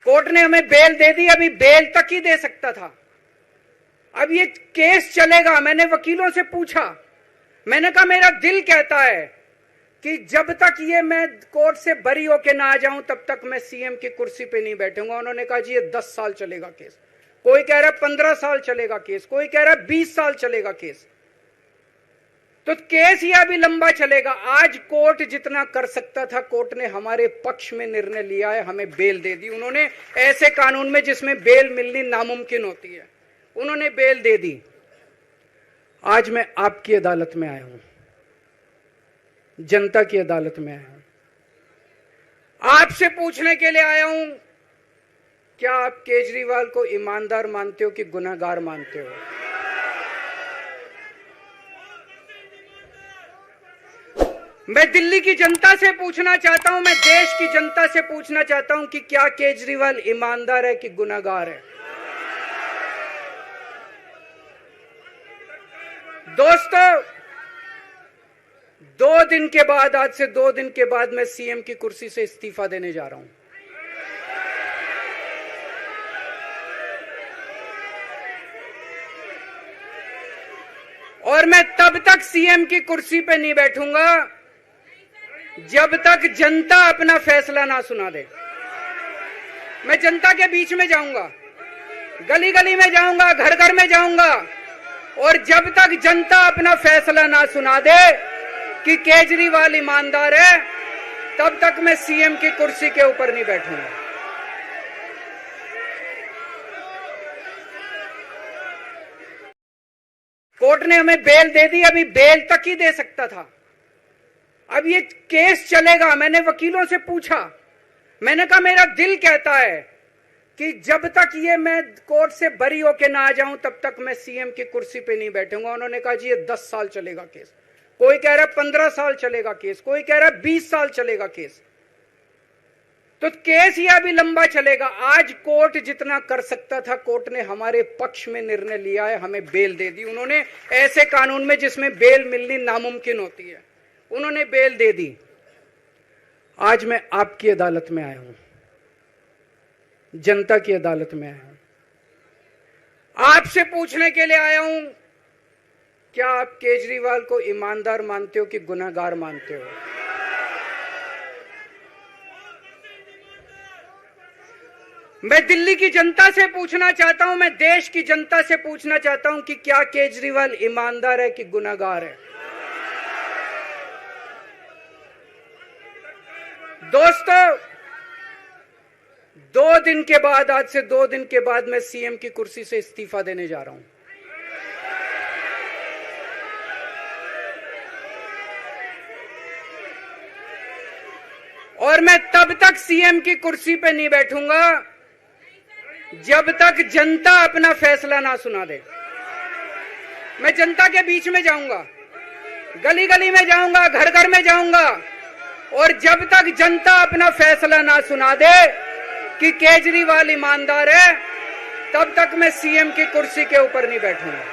Court ने हमें bell दे दी, अभी बेल तक ही दे सकता था। अब ये केस चलेगा। मैंने वकीलों से पूछा, मैंने कहा मेरा दिल कहता है कि जब तक ये मैं कोर्ट से बरी होके ना आ जाऊं तब तक मैं सीएम की कुर्सी पे नहीं बैठूंगा। उन्होंने कहा जी ये 10 साल चलेगा केस, कोई कह रहा है 15 साल चलेगा केस, कोई कह रहा है 20 साल चलेगा केस। तो केस ये अभी लंबा चलेगा। आज कोर्ट जितना कर सकता था, कोर्ट ने हमारे पक्ष में निर्णय लिया है, हमें बेल दे दी। उन्होंने ऐसे कानून में जिसमें बेल मिलनी नामुमकिन होती है, उन्होंने बेल दे दी। आज मैं आपकी अदालत में आया हूं, जनता की अदालत में आया हूं, आपसे पूछने के लिए आया हूं, क्या आप केजरीवाल को ईमानदार मानते हो कि गुनहगार मानते हो? मैं दिल्ली की जनता से पूछना चाहता हूं, मैं देश की जनता से पूछना चाहता हूं कि क्या केजरीवाल ईमानदार है कि गुनहगार है? दोस्तों, 2 दिन के बाद, आज से 2 दिन के बाद मैं सीएम की कुर्सी से इस्तीफा देने जा रहा हूं। और मैं तब तक सीएम की कुर्सी पे नहीं बैठूंगा जब तक जनता अपना फैसला ना सुना दे। मैं जनता के बीच में जाऊंगा, गली गली में जाऊंगा, घर घर में जाऊंगा, और जब तक जनता अपना फैसला ना सुना दे कि केजरीवाल ईमानदार है, तब तक मैं सीएम की कुर्सी के ऊपर नहीं बैठूंगा। कोर्ट ने हमें बेल दे दी, अभी बेल तक ही दे सकता था। अब ये केस चलेगा। मैंने वकीलों से पूछा, मैंने कहा मेरा दिल कहता है कि जब तक ये मैं कोर्ट से बरी होके ना आ जाऊं तब तक मैं सीएम की कुर्सी पे नहीं बैठूंगा। उन्होंने कहा जी ये 10 साल चलेगा केस, कोई कह रहा है 15 साल चलेगा केस, कोई कह रहा है 20 साल चलेगा केस। तो केस ये अभी लंबा चलेगा। आज कोर्ट जितना कर सकता था, कोर्ट ने हमारे पक्ष में निर्णय लिया है, हमें बेल दे दी। उन्होंने ऐसे कानून में जिसमें बेल मिलनी नामुमकिन होती है, उन्होंने बेल दे दी। आज मैं आपकी अदालत में आया हूं, जनता की अदालत में आया हूं, आपसे पूछने के लिए आया हूं, क्या आप केजरीवाल को ईमानदार मानते हो कि गुनहगार मानते हो? मैं दिल्ली की जनता से पूछना चाहता हूं, मैं देश की जनता से पूछना चाहता हूं कि क्या केजरीवाल ईमानदार है कि गुनहगार है? दोस्तों, 2 दिन के बाद, आज से 2 दिन के बाद मैं सीएम की कुर्सी से इस्तीफा देने जा रहा हूं। और मैं तब तक सीएम की कुर्सी पे नहीं बैठूंगा जब तक जनता अपना फैसला ना सुना दे। मैं जनता के बीच में जाऊंगा, गली गली में जाऊंगा, घर घर में जाऊंगा, और जब तक जनता अपना फैसला ना सुना दे कि केजरीवाल ईमानदार है, तब तक मैं सीएम की कुर्सी के ऊपर नहीं बैठूंगा।